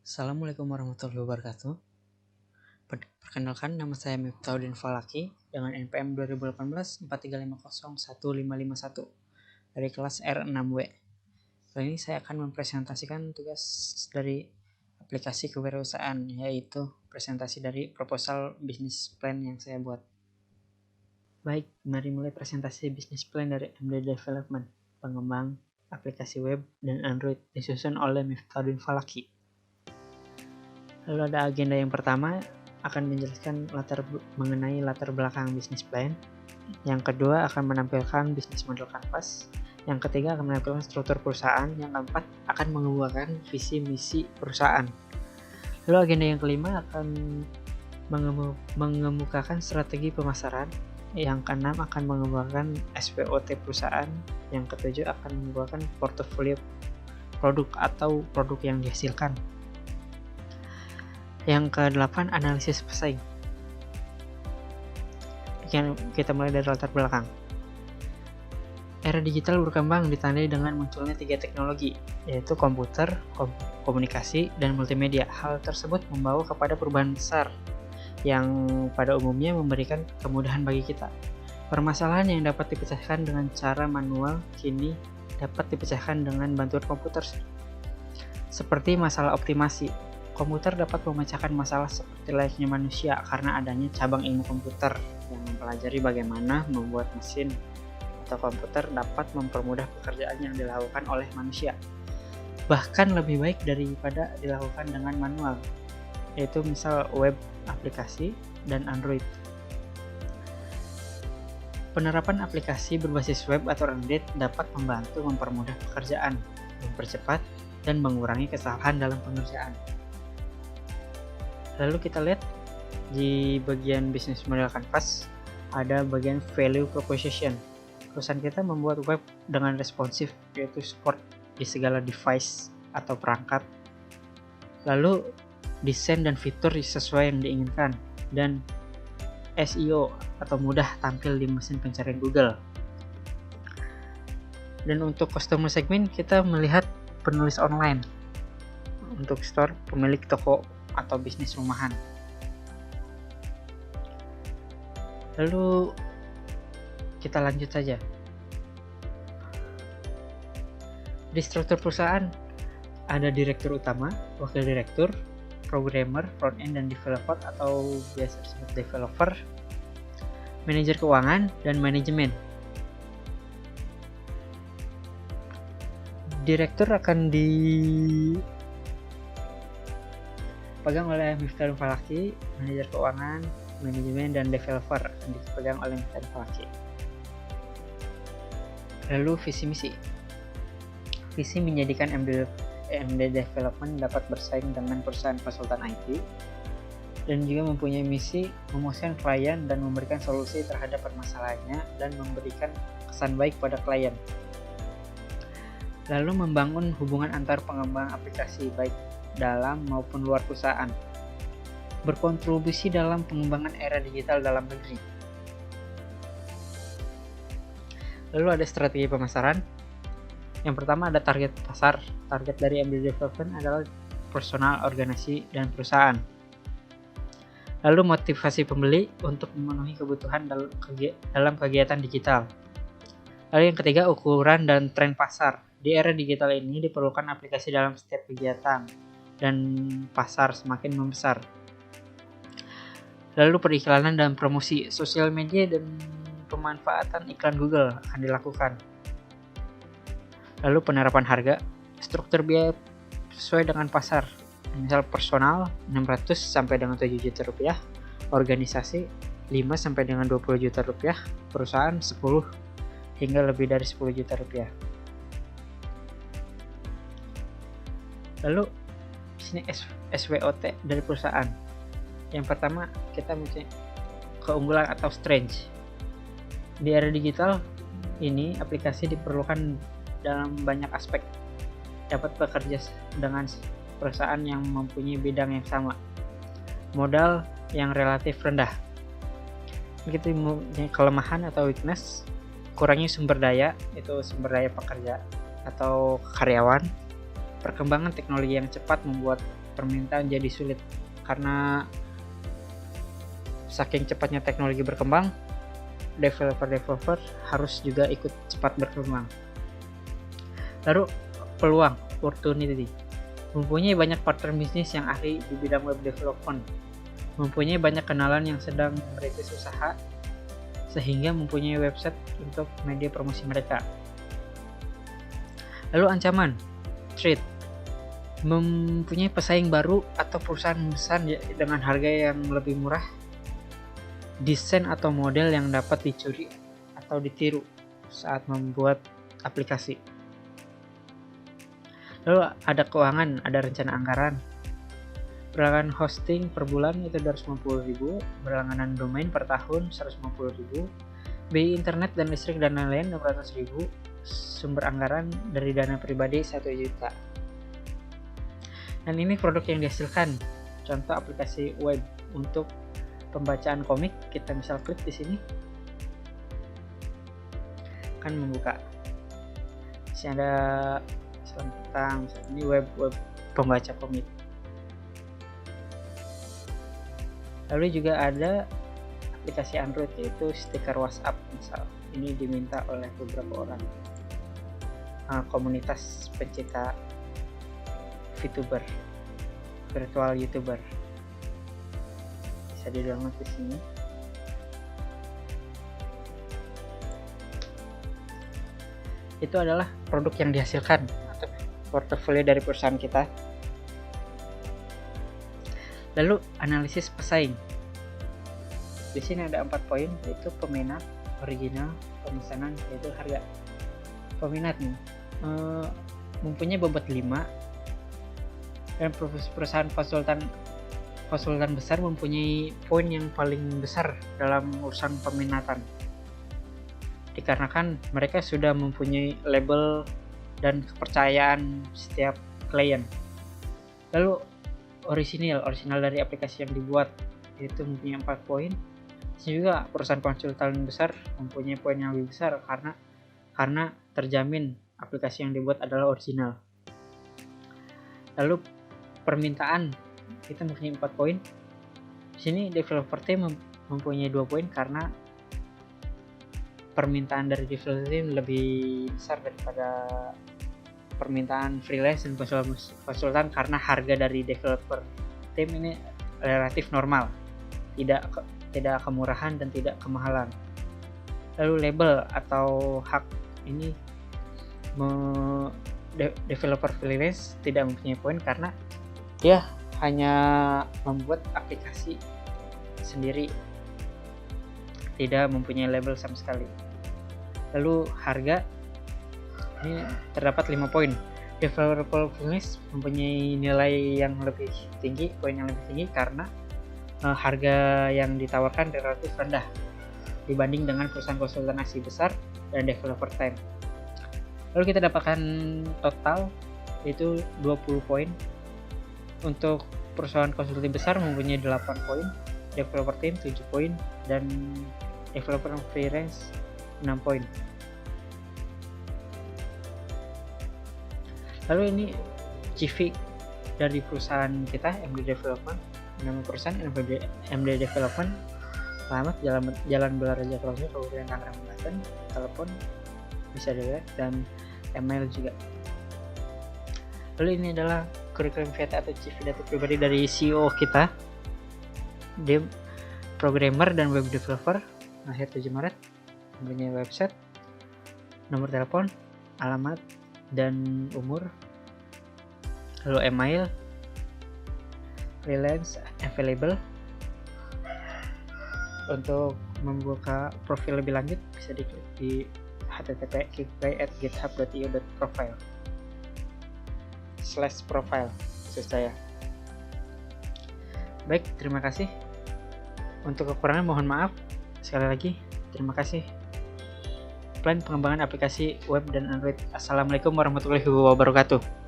Assalamualaikum warahmatullahi wabarakatuh. Perkenalkan, nama saya Miftahudin Falaki dengan NPM 2018 43501551 dari kelas R6W. Kali ini saya akan mempresentasikan tugas dari aplikasi kewirausahaan, yaitu presentasi dari proposal business plan yang saya buat. Baik, mari mulai presentasi business plan dari MD Development, pengembang aplikasi web dan Android, disusun oleh Miftahudin Falaki. Lalu ada agenda yang pertama, akan menjelaskan mengenai latar belakang bisnis plan. Yang kedua akan menampilkan bisnis model kanvas. Yang ketiga akan menampilkan struktur perusahaan. Yang keempat akan mengemukakan visi misi perusahaan. Lalu agenda yang kelima akan mengemukakan strategi pemasaran. Yang keenam akan mengemukakan SWOT perusahaan. Yang ketujuh akan mengemukakan portofolio produk atau produk yang dihasilkan. Yang ke-8, analisis pesaing. Kita mulai dari latar belakang. Era digital berkembang ditandai dengan munculnya 3 teknologi, yaitu komputer, komunikasi, dan multimedia. Hal tersebut membawa kepada perubahan besar yang pada umumnya memberikan kemudahan bagi kita. Permasalahan yang dapat dipecahkan dengan cara manual kini dapat dipecahkan dengan bantuan komputer, seperti masalah optimasi. Komputer dapat memecahkan masalah seperti layaknya manusia karena adanya cabang ilmu komputer yang mempelajari bagaimana membuat mesin atau komputer dapat mempermudah pekerjaan yang dilakukan oleh manusia, bahkan lebih baik daripada dilakukan dengan manual, yaitu misal web aplikasi dan Android. Penerapan aplikasi berbasis web atau Android dapat membantu mempermudah pekerjaan, mempercepat, dan mengurangi kesalahan dalam pengerjaan. Lalu kita lihat di bagian business model canvas ada bagian value proposition. Perusahaan kita membuat web dengan responsif, yaitu support di segala device atau perangkat. Lalu desain dan fitur sesuai yang diinginkan, dan SEO atau mudah tampil di mesin pencarian Google. Dan untuk customer segment kita melihat penulis online. Untuk store, pemilik toko atau bisnis rumahan. Lalu kita lanjut saja. Di struktur perusahaan ada direktur utama, wakil direktur, programmer, front end dan developer atau biasa disebut developer, manajer keuangan dan manajemen. Direktur akan dipegang oleh Miftahudin Falaki, manajer keuangan, manajemen, dan developer akan dipegang oleh Miftahudin Falaki. Lalu visi misi. Visi menjadikan MD Development dapat bersaing dengan perusahaan konsultan IT dan juga mempunyai misi memuaskan klien dan memberikan solusi terhadap permasalahannya dan memberikan kesan baik pada klien. Lalu membangun hubungan antar pengembang aplikasi baik dalam maupun luar perusahaan, berkontribusi dalam pengembangan era digital dalam negeri. Lalu ada strategi pemasaran. Yang pertama ada target pasar. Target dari MD Development adalah personal, organisasi, dan perusahaan. Lalu motivasi pembeli untuk memenuhi kebutuhan dalam kegiatan digital. Lalu yang ketiga, ukuran dan tren pasar. Di era digital ini diperlukan aplikasi dalam setiap kegiatan dan pasar semakin membesar. Lalu periklanan dan promosi, sosial media dan pemanfaatan iklan Google akan dilakukan. Lalu penerapan harga, struktur biaya sesuai dengan pasar. Misal personal 600 sampai dengan 7 juta rupiah, organisasi 5 sampai dengan 20 juta rupiah, perusahaan 10 hingga lebih dari 10 juta rupiah. Lalu sini SWOT dari perusahaan. Yang pertama kita mempunyai keunggulan atau strength. Di era digital ini aplikasi diperlukan dalam banyak aspek. Dapat bekerja dengan perusahaan yang mempunyai bidang yang sama. Modal yang relatif rendah. Begitu mempunyai kelemahan atau weakness, kurangnya sumber daya, itu sumber daya pekerja atau karyawan. Perkembangan teknologi yang cepat membuat permintaan jadi sulit karena saking cepatnya teknologi berkembang, developer harus juga ikut cepat berkembang. Lalu peluang, opportunity. Mempunyai banyak partner bisnis yang ahli di bidang web development, mempunyai banyak kenalan yang sedang merintis usaha, sehingga mempunyai website untuk media promosi mereka. Lalu ancaman, threat. Mempunyai pesaing baru atau perusahaan besar dengan harga yang lebih murah, desain atau model yang dapat dicuri atau ditiru saat membuat aplikasi. Lalu ada keuangan, ada rencana anggaran. Berlangganan hosting per bulan itu 250.000, berlangganan domain per tahun 150.000, biaya internet dan listrik dan lain-lain 600.000, sumber anggaran dari dana pribadi 1 juta. Dan ini produk yang dihasilkan. Contoh aplikasi web untuk pembacaan komik, kita misal klik di sini akan membuka. Di sini ada tentang ini web pembaca komik. Lalu juga ada aplikasi Android yaitu stiker WhatsApp misal. Ini diminta oleh beberapa orang komunitas pencinta VTuber, virtual YouTuber. Bisa di-download di sini. Itu adalah produk yang dihasilkan atau portofolio dari perusahaan kita. Lalu analisis pesaing. Di sini ada 4 poin, yaitu peminat, original, pemesanan, yaitu harga. Peminat nih, mempunyai bobot 5, dan perusahaan konsultan besar mempunyai poin yang paling besar dalam urusan peminatan, dikarenakan mereka sudah mempunyai label dan kepercayaan setiap klien. Lalu orisinal dari aplikasi yang dibuat itu mempunyai 4 poin. Juga perusahaan konsultan besar mempunyai poin yang lebih besar karena terjamin aplikasi yang dibuat adalah original. Lalu permintaan, kita mempunyai 4 poin. Di sini developer team mempunyai 2 poin karena permintaan dari developer team lebih besar daripada permintaan freelance dan konsultan karena harga dari developer team ini relatif normal, tidak kemurahan dan tidak kemahalan. Lalu label atau hak ini developer freelance tidak mempunyai poin karena dia hanya membuat aplikasi sendiri, tidak mempunyai label sama sekali. Lalu harga, ini terdapat 5 poin. Developer freelance mempunyai nilai yang lebih tinggi, poin yang lebih tinggi karena harga yang ditawarkan relatif rendah dibanding dengan perusahaan konsultasi besar dan developer time. Lalu kita dapatkan total yaitu 20 poin. Untuk perusahaan konsultasi besar mempunyai 8 poin, developer team 7 poin, dan developer freelance 6 poin. Lalu ini CV dari perusahaan kita, MD Development. Nama perusahaan MD Development, alamat Jalan Belaraja Kolomnya, Kabupaten Tangerang, Banten. Telepon bisa dilihat dan email juga. Lalu ini adalah kurikulum vitae atau CV data pribadi dari CEO kita. Dia programmer dan web developer, lahir 7 Maret, mempunyai website, nomor telepon, alamat, dan umur. Lalu email, freelance, available. Untuk membuka profil lebih lanjut bisa diklik di http://github.io/profile maksud saya. Baik, terima kasih. Untuk kekurangan mohon maaf. Sekali lagi, terima kasih. Plan pengembangan aplikasi web dan Android. Assalamualaikum warahmatullahi wabarakatuh.